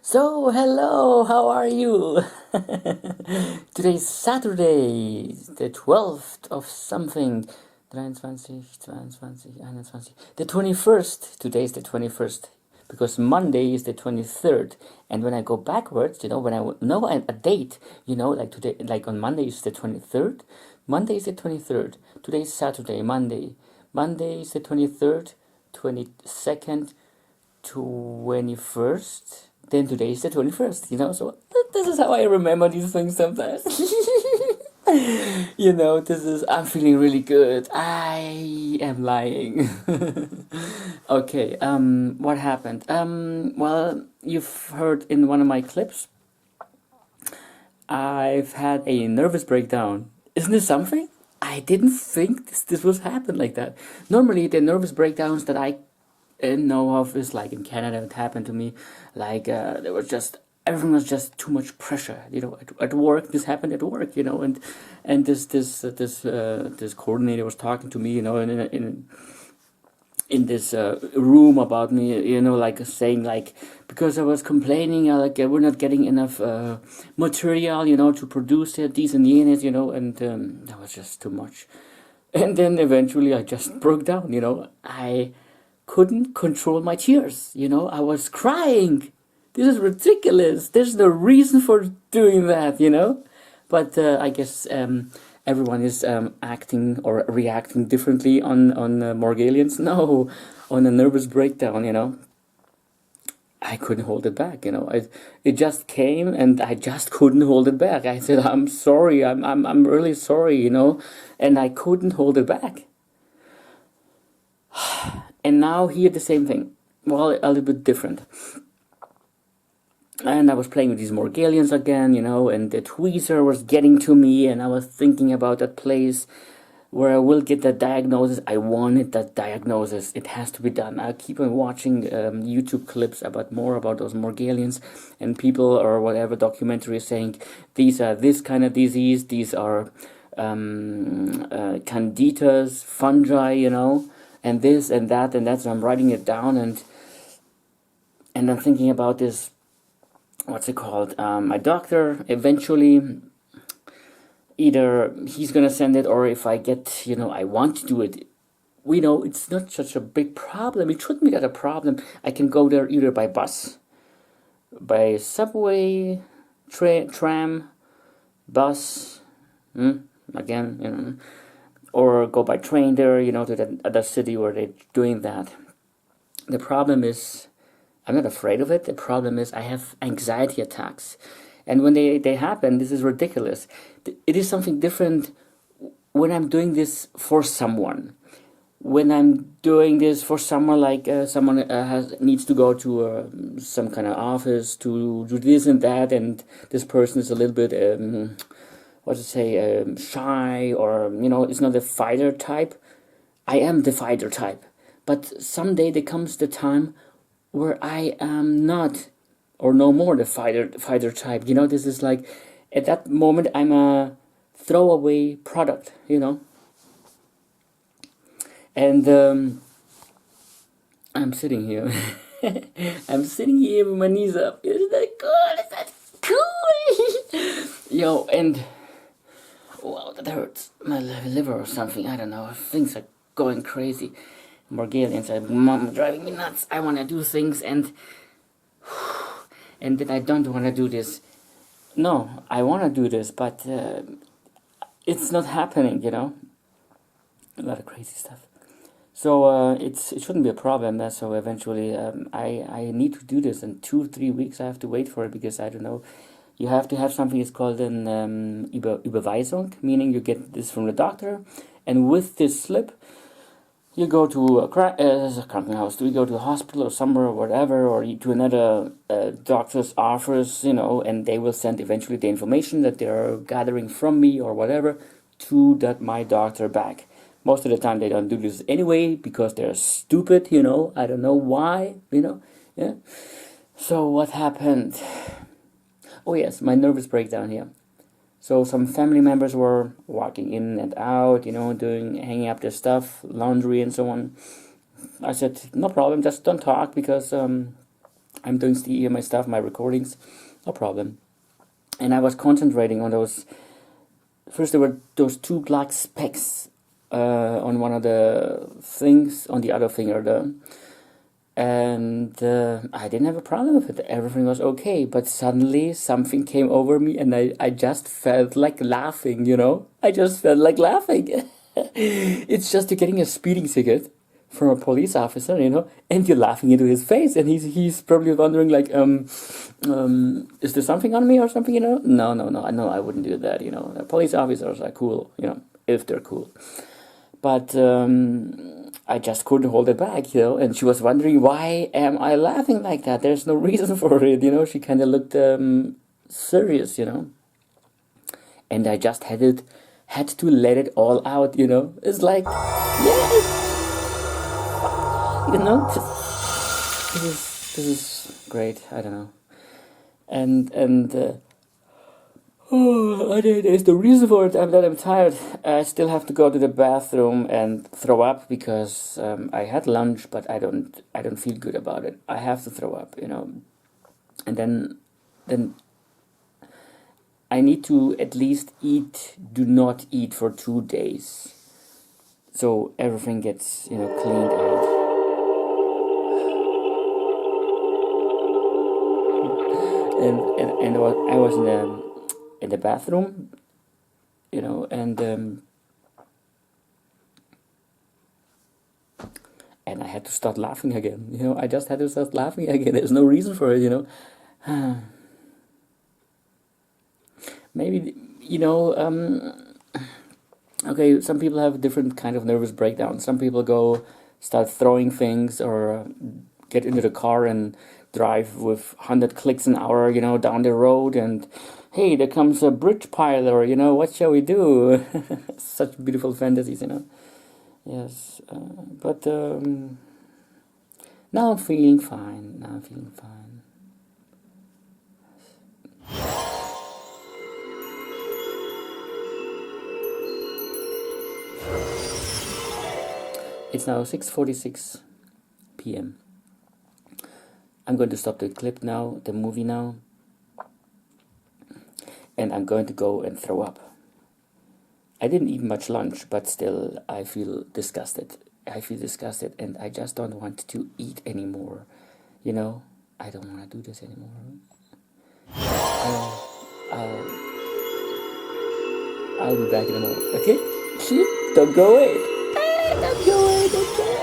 So, hello, how are you? Today's Saturday, the 12th of something. 23, 22, 21. The 21st. Today's the 21st. Because Monday is the 23rd. And when I go backwards, when I know a date, like today, like on Monday is the 23rd. Monday is the 23rd. Today's Saturday, Monday. Monday is the 23rd, 22nd, 21st, then today is the 21st, so this is how I remember these things sometimes. I'm feeling really good. I am lying. Okay, what happened? Well, you've heard in one of my clips, I've had a nervous breakdown. Isn't this something? I didn't think this was happen like that. Normally, the nervous breakdowns that I know of is like in Canada. It happened to me. Like there was just everything was just too much pressure. At work, this happened at work. And this coordinator was talking to me. In this room about me, like saying like because I was complaining, we're not getting enough material, to produce it, these and the and that was just too much. And then eventually I just broke down. I couldn't control my tears. I was crying. This is ridiculous. There's no reason for doing that. But I guess everyone is acting or reacting differently on Morgellons. No, on a nervous breakdown. I couldn't hold it back. It just came and I just couldn't hold it back. I said, "I'm sorry. I'm really sorry." And I couldn't hold it back. And now here the same thing. Well, a little bit different. And I was playing with these Morgellons again, and the tweezer was getting to me, and I was thinking about that place where I will get that diagnosis. I wanted that diagnosis. It has to be done. I keep on watching YouTube clips more about those Morgellons, and people or whatever documentaries saying these are this kind of disease. These are candidas, fungi, and this and that and that. So I'm writing it down, and I'm thinking about this. What's it called? My doctor eventually, either he's gonna send it, or if I get, I want to do it. We know it's not such a big problem. It shouldn't be that a problem. I can go there either by bus, by subway, tram, bus, again, or go by train there, to that other city where they're doing that. The problem is, I'm not afraid of it. The problem is I have anxiety attacks. And when they happen, this is ridiculous. It is something different when I'm doing this for someone. When I'm doing this for someone, like someone needs to go to some kind of office to do this and that, and this person is a little bit, shy, or, it's not the fighter type. I am the fighter type. But someday there comes the time where I am not, or no more, the fighter type. This is like, at that moment I'm a throwaway product. And I'm sitting here. I'm sitting here with my knees up. Isn't that cool? Is that cool? Yo, and wow, that hurts my liver or something. I don't know. Things are going crazy. Morgellons are driving me nuts. I want to do things, and then I don't want to do this. No, I want to do this, but it's not happening. A lot of crazy stuff. So it shouldn't be a problem. So eventually, I need to do this in 2-3 weeks. I have to wait for it because I don't know. You have to have something. It's called an Überweisung, meaning you get this from the doctor, and with this slip, you go to a Krankenhaus, you go to a hospital or somewhere or whatever, or to another doctor's office, and they will send eventually the information that they're gathering from me or whatever to my doctor back. Most of the time they don't do this anyway because they're stupid, I don't know why, yeah. So what happened? Oh yes, my nervous breakdown here. So some family members were walking in and out, hanging up their stuff, laundry and so on. I said, no problem, just don't talk because I'm doing my stuff, my recordings, no problem. And I was concentrating on those. First, there were those two black specks on one of the things on the other finger there. And I didn't have a problem with it. Everything was okay. But suddenly something came over me and I just felt like laughing, you know? I just felt like laughing. It's just you're getting a speeding ticket from a police officer, you know, and you're laughing into his face, and he's probably wondering like, is there something on me or something, you know? No, I wouldn't do that, you know. Police officers are cool, you know, if they're cool. But I just couldn't hold it back, you know, and she was wondering, why am I laughing like that? There's no reason for it, you know. She kind of looked serious, you know. And I just had to let it all out, you know. It's like, yes, you know, this is great. I don't know, and there's the reason for it. That I'm tired. I still have to go to the bathroom and throw up because I had lunch, but I don't feel good about it. I have to throw up, you know, and then I need to at least do not eat for 2 days, so everything gets, you know, cleaned out. And I was in the bathroom, you know, and I had to start laughing again, you know. I just had to start laughing again. There's no reason for it, you know. Maybe, you know, okay, some people have different kind of nervous breakdowns. Some people start throwing things, or get into the car and drive with 100 clicks an hour, you know, down the road, and hey, there comes a bridge piler, you know, what shall we do? Such beautiful fantasies, you know. Yes, but now I'm feeling fine. It's now 6:46 p.m. I'm going to stop the clip now, the movie now, and I'm going to go and throw up. I didn't eat much lunch, but still I feel disgusted. And I just don't want to eat anymore. You know, I don't want to do this anymore. I'll be back in a moment, okay? Don't go away. Don't go away.